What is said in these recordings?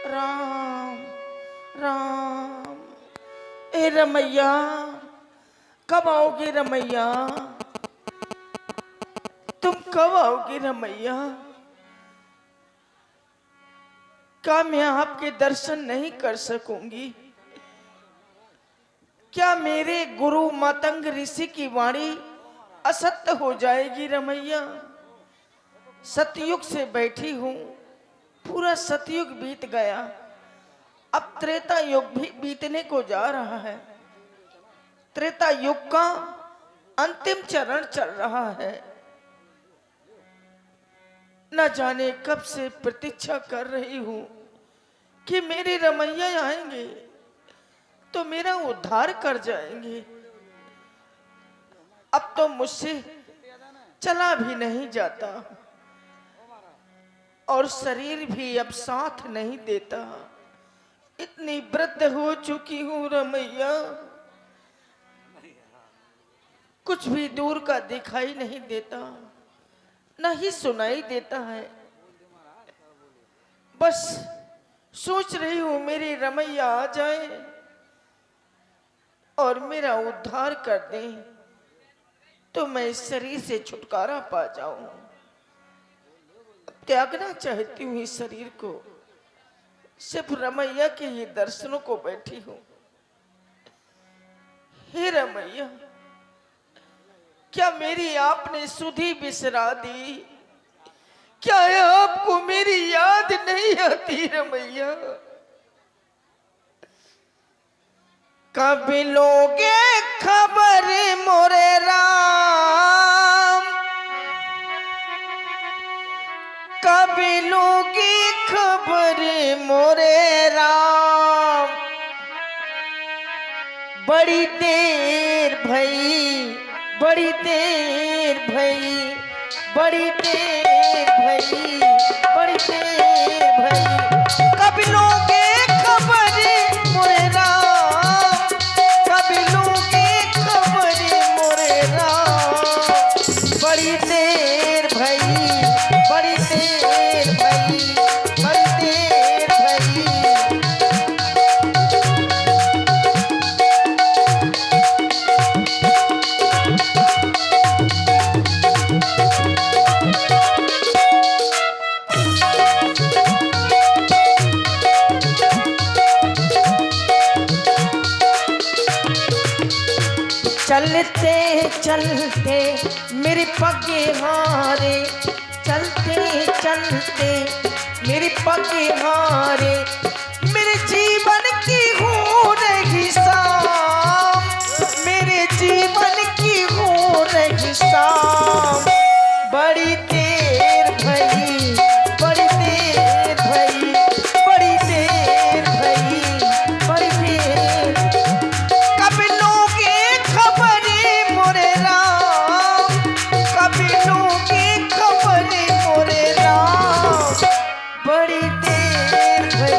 राम राम। ए रमैया, कब आओगे रमैया? तुम कब आओगे रमैया? क्या मैं आपके दर्शन नहीं कर सकूंगी? क्या मेरे गुरु मातंग ऋषि की वाणी असत्य हो जाएगी रमैया? सतयुग से बैठी हूं, पूरा सतयुग बीत गया, अब त्रेता युग भी बीतने को जा रहा है। त्रेता युग का अंतिम चरण चल रहा है। न जाने कब से प्रतीक्षा कर रही हूं कि मेरे रमैया आएंगे तो मेरा उद्धार कर जाएंगे। अब तो मुझसे चला भी नहीं जाता और शरीर भी अब साथ नहीं देता। इतनी वृद्ध हो चुकी हूँ रमैया, कुछ भी दूर का दिखाई नहीं देता, न ही सुनाई देता है। बस सोच रही हूँ मेरी रमैया आ जाए और मेरा उद्धार कर दे तो मैं इस शरीर से छुटकारा पा जाऊं। त्यागना चाहती हूँ इस शरीर को, सिर्फ रमैया के ही दर्शनों को बैठी हूँ। हे रमैया, क्या मेरी आपने सुधि बिसरा दी? क्या आपको मेरी याद नहीं आती रमैया? कब लोगे खबर मोरे राम, कब लोगी खबर मोरे राम? बड़ी देर भई, बड़ी देर भई, बड़ी देर भई, बड़ी देर भई। कब लोगे खबर मोरे राम, कब लोगे खबर मोरे राम? बड़ी देर भई, बड़ी देर भई, बड़ी देर भई। चलते चलते मेरे पगे हारे, चलते चलते मेरे पगे हारे, मेरे जीवन की हो रही शाम, मेरे जीवन की हो रही शाम। बड़ी देर भई, बड़ी देर भई, बड़ी देर भई, बड़ी देर। कब लोगे खबर मोरे राम, कब लोगे खबर मोरे राम? बड़ी देर भई,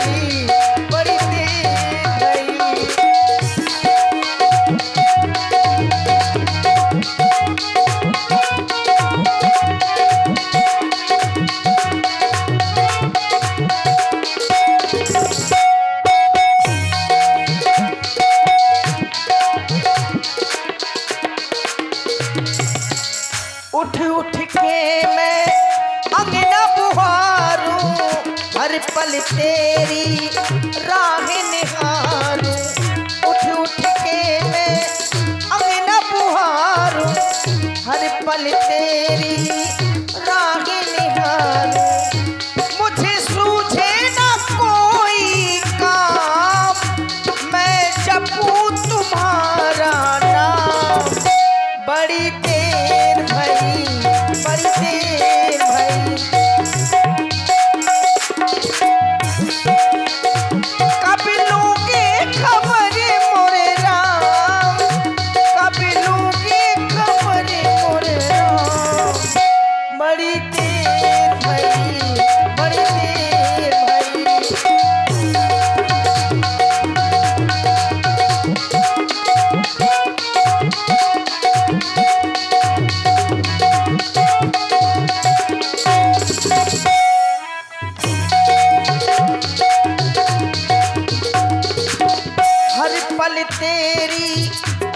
तेरी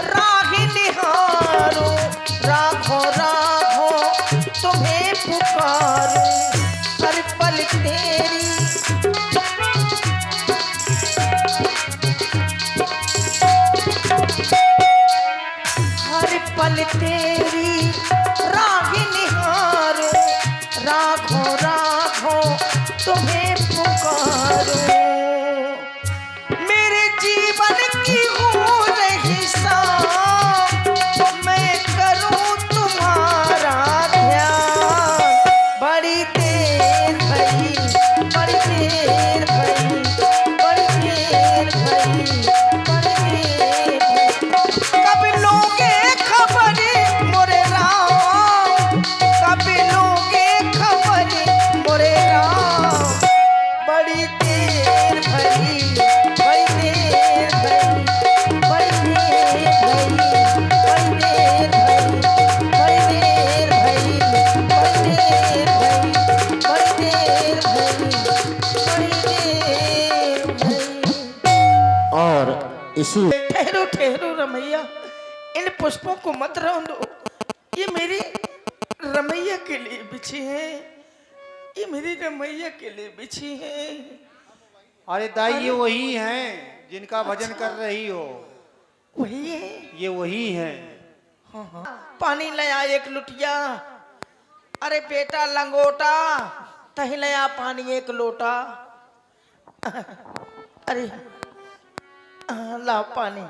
राह निहारो, राघो राघो तुम्हें पुकारो, हर पल तेरी पल तेरी राह निहारो, राघो राघो तुम्हें पुकारो। मेरे जीवन की हो रही शाम, मैं करूं तुम्हारा ध्यान। बड़ी देर भई, बड़ी देर भई, बड़ी देर भई, बड़ी देर भई। कब लोगे खबर मोरे राम, कब लोगे खबर मोरे राम। बड़ी देर भई, बड़ी देर भई, बड़ी देर भई, बड़ी देर भई, बड़ी देर भई, बड़ी देर भई, बड़ी देर भई, बड़ी देर भई। और इसी ठहरो ठहरो रमैया, इन पुष्पों को मत रौंदो। ये मेरी रमैया के लिए बिछी है, ये मेरी रमैया के लिए बिछी है। अरे दाई ये वही हैं जिनका भजन कर रही हो। वही है। ये वही हैं। हाँ हाँ। पानी लया एक लुटिया, अरे बेटा लंगोटा, तही लया पानी एक लोटा। अरे ला पानी।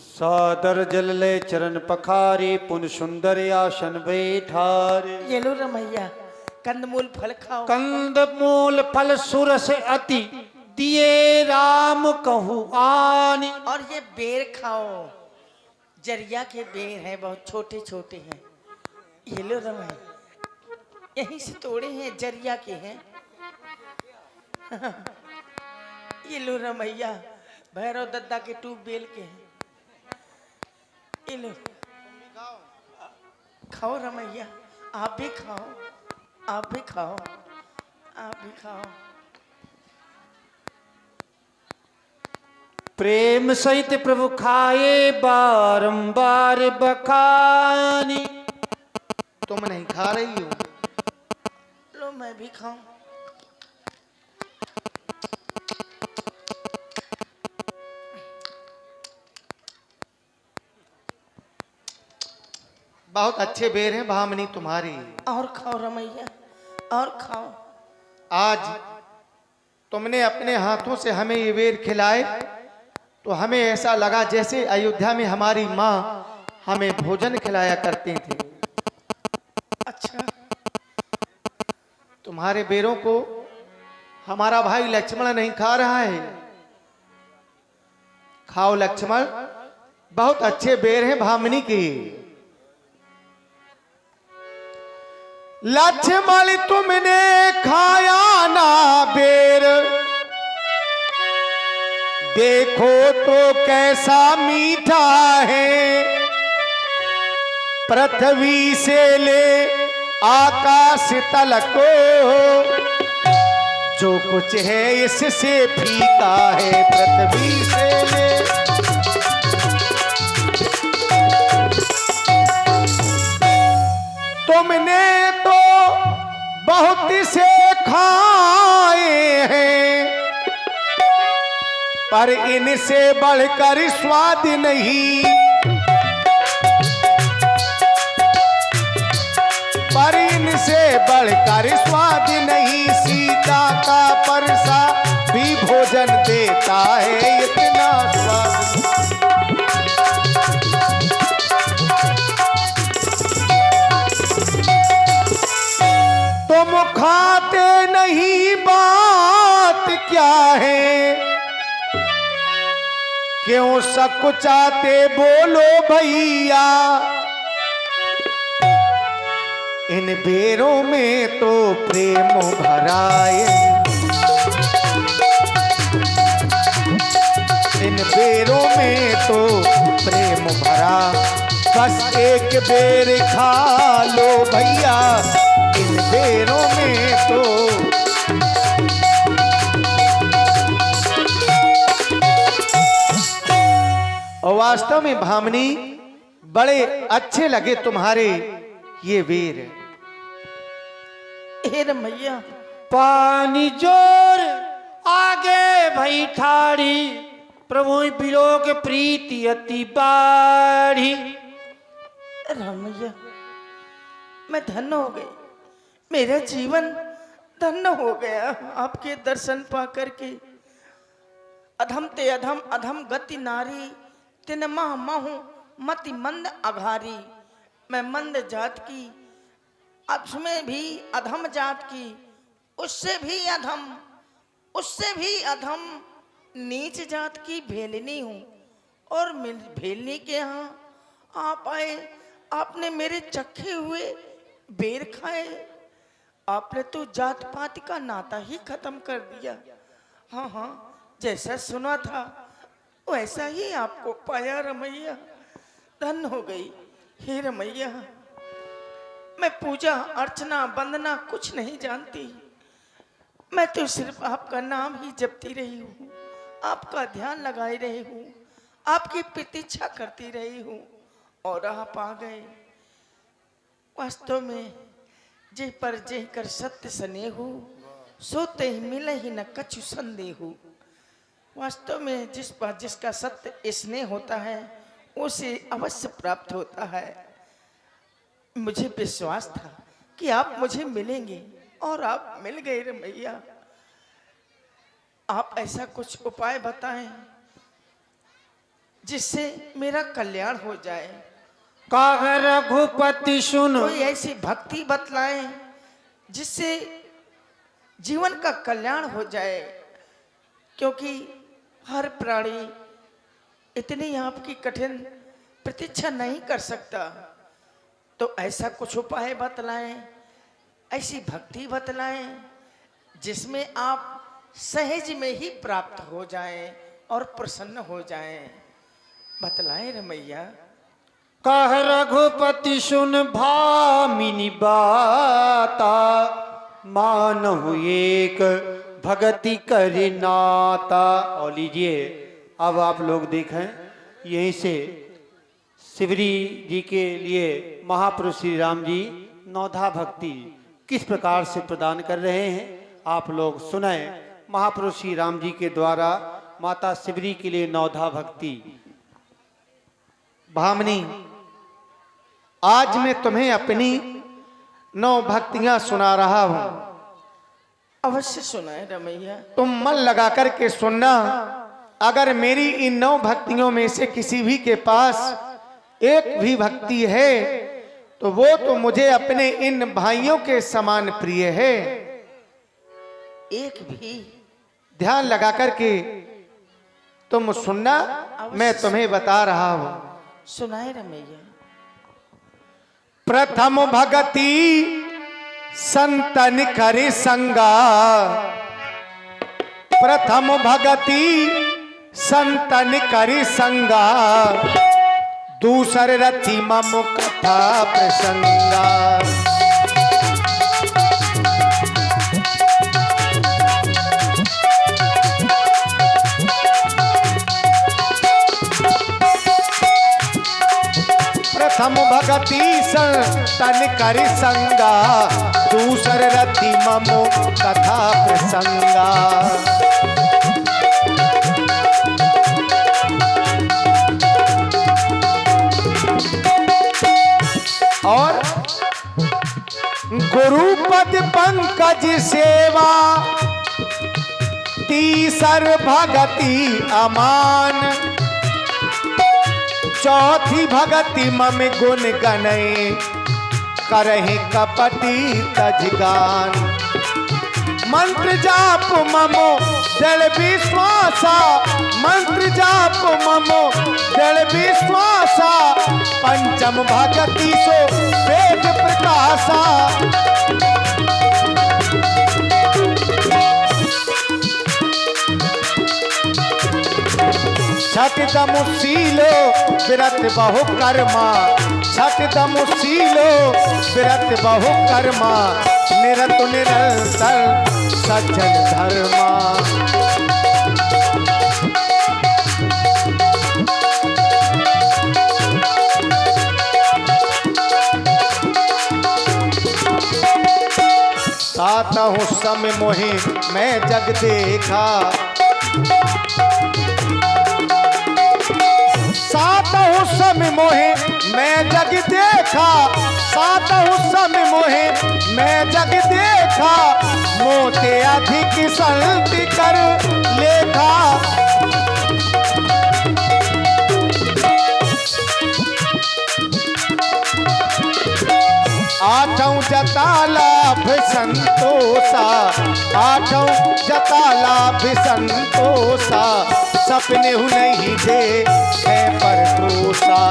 सादर जल ले चरण पखारे, पुन सुंदर आसन बैठारे। ये लो रमैया, कंदमूल फल खाओ। कंद मूल फल सुरस अति, दिए राम कहु आनी। और ये बेर खाओ, जरिया के बेर हैं, बहुत छोटे छोटे हैं। ये लो रमैया, यहीं से तोड़े हैं, जरिया के हैं। ये लो रमैया, भैरव दद्दा के ट्यूबवेल के हैं। ये लो खाओ रमैया, आप भी खाओ, आप भी खाओ, आप भी खाओ। प्रेम सहित प्रभु खाए, बारंबार बखानी। तुम नहीं खा रही हो? लो मैं भी खाऊं। बहुत अच्छे बेर हैं भामनी तुम्हारी। और खाओ रमैया, और खाओ। आज तुमने अपने हाथों से हमें ये बेर खिलाए तो हमें ऐसा लगा जैसे अयोध्या में हमारी माँ हमें भोजन खिलाया करती थी। अच्छा, तुम्हारे बेरों को हमारा भाई लक्ष्मण नहीं खा रहा है। खाओ लक्ष्मण, बहुत अच्छे बेर हैं भामनी के। लक्ष्मण तुमने खाया ना बेर, देखो तो कैसा मीठा है। पृथ्वी से ले आकाश तलक जो कुछ है इससे फीका है। पृथ्वी से ले तुमने तो बहुत से खाए हैं, पर इनसे बढ़कर स्वाद नहीं। पर इनसे बढ़कर स्वाद नहीं। सीता का परसा भी भोजन देता है इतना स्वाद। तुम खाते नहीं, बात क्या है? क्यों सकुचाते बोलो भैया? इन बेरों में तो प्रेम भरा है। इन बेरों में तो प्रेम भरा। बस एक बेर खा लो भैया, इन बेरों में तो वास्तव में भामनी बड़े अच्छे लगे तुम्हारे ये वीर। हे रमैया, पानी जोर आगे भई ठाड़ी, प्रभु बिलोक प्रीति अति बाढ़ी। रमैया, मैं धन्य हो गई, मेरा जीवन धन्य हो गया आपके दर्शन पा करके। अधम ते अधम अधम गति नारी, तिन मह महु मति मंद अघारी। मैं मंद जात की, उसमें भी अधम जात की, उससे भी अधम नीच जात की भेलनी हूँ। और भेलनी के यहाँ आप आए, आपने मेरे चखे हुए बेर खाए। आपने तो जात पात का नाता ही खत्म कर दिया। हाँ हाँ, जैसा सुना था वैसा ही आपको पाया रमैया। धन्य हो गई। हे रमैया, मैं पूजा अर्चना वंदना कुछ नहीं जानती। मैं तो सिर्फ आपका नाम ही जपती रही हूँ, आपका ध्यान लगाए रही हूँ, आपकी प्रतीक्षा करती रही हूँ, और आप आ गए। वास्तव में जे पर जे कर सत्य स्नेहु, सोते ही मिले ही न कछु संदेहु। वास्तव में जिस पर जिसका सत्य स्नेह होता है उसे अवश्य प्राप्त होता है। मुझे विश्वास था कि आप मुझे मिलेंगे, और आप मिल गए रमैया। आप ऐसा कुछ उपाय बताएं जिससे मेरा कल्याण हो जाए। काग रघुपति सुन, कोई ऐसी भक्ति बतलाएं जिससे जीवन का कल्याण हो जाए, क्योंकि हर प्राणी इतनी आपकी कठिन प्रतीक्षा नहीं कर सकता। तो ऐसा कुछ उपाय बतलाएं, ऐसी भक्ति बतलाएं जिसमें आप सहज में ही प्राप्त हो जाएं और प्रसन्न हो जाएं। बतलाएं रमैया। कह रघुपति सुन भामिनी बाता, मानहु एक भगति करि नाता। और लीजिए, अब आप लोग देखें, यहीं से शिवरी जी के लिए महापुरुष श्री राम जी नौधा भक्ति किस प्रकार से प्रदान कर रहे हैं, आप लोग सुने। महापुरुष श्री राम जी के द्वारा माता शिवरी के लिए नौधा भक्ति। भामनी, आज मैं तुम्हें अपनी 9 भक्तियां सुना रहा हूं। अवश्य सुनाए रमैया। तुम मन लगा कर के सुनना। अगर मेरी इन 9 भक्तियों में से किसी भी के पास एक भी भक्ति है तो वो तो मुझे अपने इन भाइयों के समान प्रिय है। एक भी? ध्यान लगा कर के तुम सुनना, मैं तुम्हें बता रहा हूं। सुनाए रमैया। प्रथम भगति संतन करि संगा, प्रथम भगति संतन करि संगा, दूसर रति मम कथा प्रसंगा। प्रथम भगति संतन करि संगा, दूसर रति मम कथा प्रसंगा। और गुरुपद पंकज सेवा, तीसर भगति अमान, चौथी भगति मम गुण गनय, करहि कपटी तजगान। मंत्र जाप ममो दृढ़ विश्वासा, मंत्र जाप ममो दृढ़ विश्वासा, पंचम भगति सो वेद प्रकाशा। छठ दमुशीलो विरत बहु कर्मा, छठ दमुशीलो विरत बहु कर्मा, निरत निरंतर सज्जन धर्मा। सातहु सम मोहे मैं जग देखा, सातहु सम मोहे मैं जग देखा, सातहु सम मोहे मैं जग देखा, मोते अधिक संति कर लेखा। आठों जता लाभ संतोषा, आठों जता लाभ संतोषा, सपने हूँ नहीं दे है परतोषा।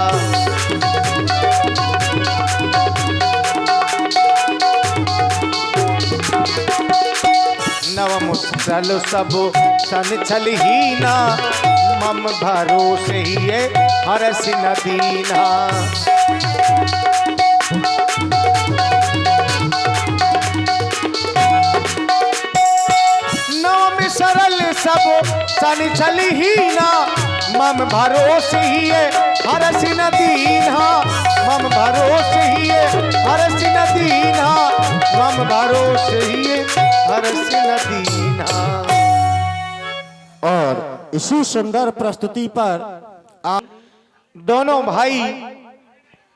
नव मुसल सब सन छल हीना, मम भरोसे ही हरस न दीना। सरल सब सन छल हीना, मम भरोसे ही हरस न दीना, मम भरोसे ही हरस न दीना, मम भरोसे ही हरस न दीना। और इसी सुंदर प्रस्तुति पर दोनों भाई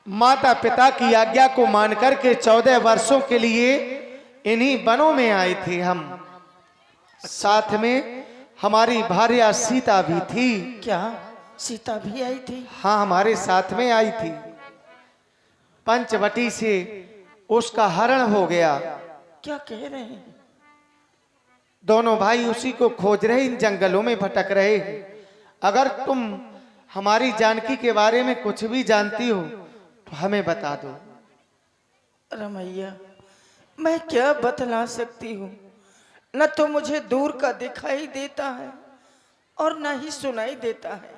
माता पिता की आज्ञा को मान करके 14 वर्षों के लिए इन्हीं वनों में आए थे हम। साथ में हमारी भार्या सीता भी थी। क्या सीता भी आई थी? हाँ, हमारे साथ में आई थी। पंचवटी से उसका हरण हो गया। क्या कह रहे हैं? दोनों भाई उसी को खोज रहे, इन जंगलों में भटक रहे। अगर तुम हमारी जानकी के बारे में कुछ भी जानती हो तो हमें बता दो। रमैया, मैं क्या बतला सकती हूँ? न तो मुझे दूर का दिखाई देता है और न ही सुनाई देता है।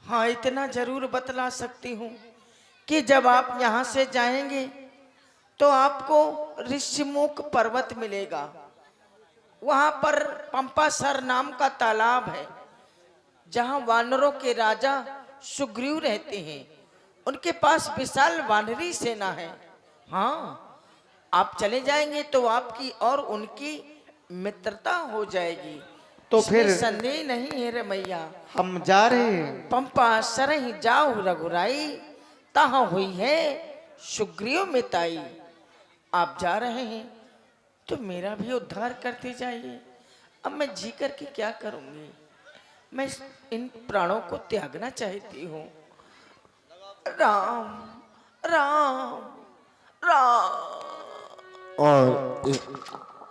हाँ, इतना जरूर बतला सकती हूँ कि जब आप यहाँ से जाएंगे तो आपको ऋषिमुख पर्वत मिलेगा। वहाँ पर पंपासर नाम का तालाब है, जहाँ वानरों के राजा सुग्रीव रहते हैं। उनके पास विशाल वानरी सेना है। हाँ, आप चले जाएंगे तो आपकी और उनकी मित्रता हो जाएगी। तो इसमें फिर संदेह नहीं है रमैया। हम जा रहे हैं। पंपा सरहि जाऊ रघुराई, तहाँ हुई है सुग्रीव मिताई। आप जा रहे हैं तो मेरा भी उद्धार करते जाइए। अब मैं जी करके क्या करूंगी? मैं इन प्राणों को त्यागना चाहती हूँ। राम राम राम। और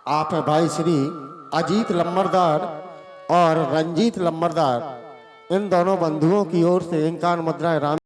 आप भाई श्री अजीत लम्बरदार और रंजीत लम्बरदार, इन दोनों बंधुओं की ओर से इंकार मुद्राएं राम